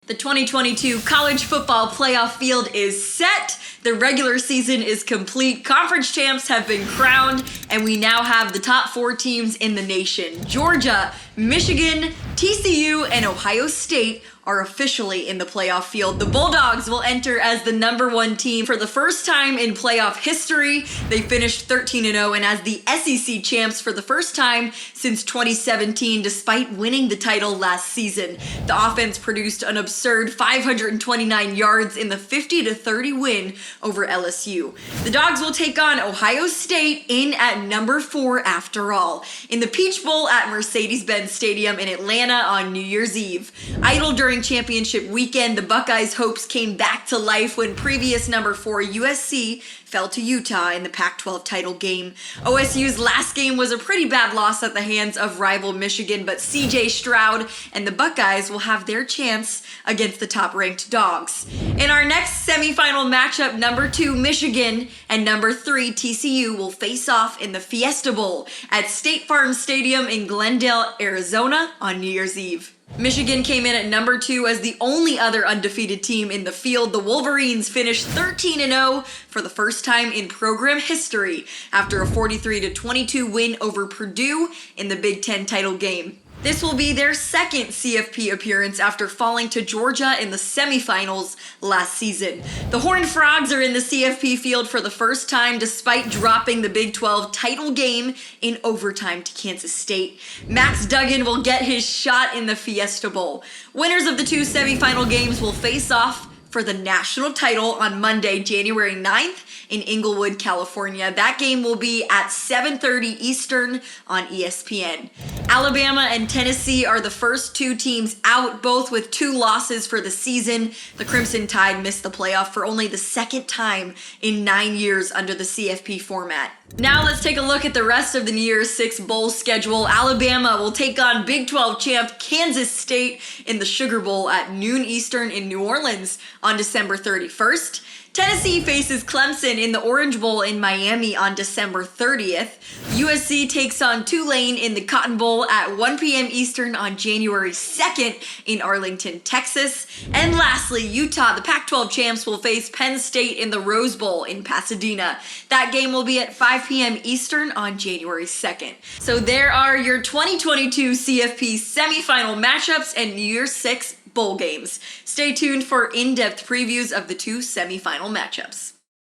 The 2022 college football playoff field is set. The regular season is complete. Conference champs have been crowned, and we now have the top 4 teams in the nation. Georgia, Michigan, TCU, and Ohio State are officially in the playoff field. The Bulldogs will enter as the #1 team for the first time in playoff history. They finished 13-0 and as the SEC champs for the first time since 2017, despite winning the title last season. The offense produced an absurd 529 yards in the 50-30 win over LSU. The Dogs will take on Ohio State in at #4 after all, in the Peach Bowl at Mercedes-Benz Stadium in Atlanta on New Year's Eve. Idle during championship weekend, the Buckeyes' hopes came back to life when previous #4 USC fell to Utah in the Pac-12 title game. OSU's last game was a pretty bad loss at the hands of rival Michigan, but CJ Stroud and the Buckeyes will have their chance against the top-ranked Dogs. In our next semifinal matchup, #2 Michigan and #3 TCU will face off in the Fiesta Bowl at State Farm Stadium in Glendale, Arizona on New Year's Eve. Michigan came in at #2 as the only other undefeated team in the field. The Wolverines finished 13-0 for the first time in program history after a 43-22 win over Purdue in the Big Ten title game. This will be their second CFP appearance after falling to Georgia in the semifinals last season. The Horned Frogs are in the CFP field for the first time despite dropping the Big 12 title game in overtime to Kansas State. Max Duggan will get his shot in the Fiesta Bowl. Winners of the 2 semifinal games will face off for the national title on Monday, January 9th in Inglewood, California. That game will be at 7:30 Eastern on ESPN. Alabama and Tennessee are the first 2 teams out, both with 2 losses for the season. The Crimson Tide missed the playoff for only the second time in 9 years under the CFP format. Now let's take a look at the rest of the New Year's 6 bowl schedule. Alabama will take on Big 12 champ Kansas State in the Sugar Bowl at noon Eastern in New Orleans on December 31st. Tennessee faces Clemson in the Orange Bowl in Miami on December 30th. USC takes on Tulane in the Cotton Bowl at 1 p.m. Eastern on January 2nd in Arlington, Texas. And lastly, Utah, the Pac-12 champs, will face Penn State in the Rose Bowl in Pasadena. That game will be at 5 p.m. Eastern on January 2nd. So there are your 2022 CFP semifinal matchups and New Year's 6 bowl games. Stay tuned for in-depth previews of the 2 semifinal matchups.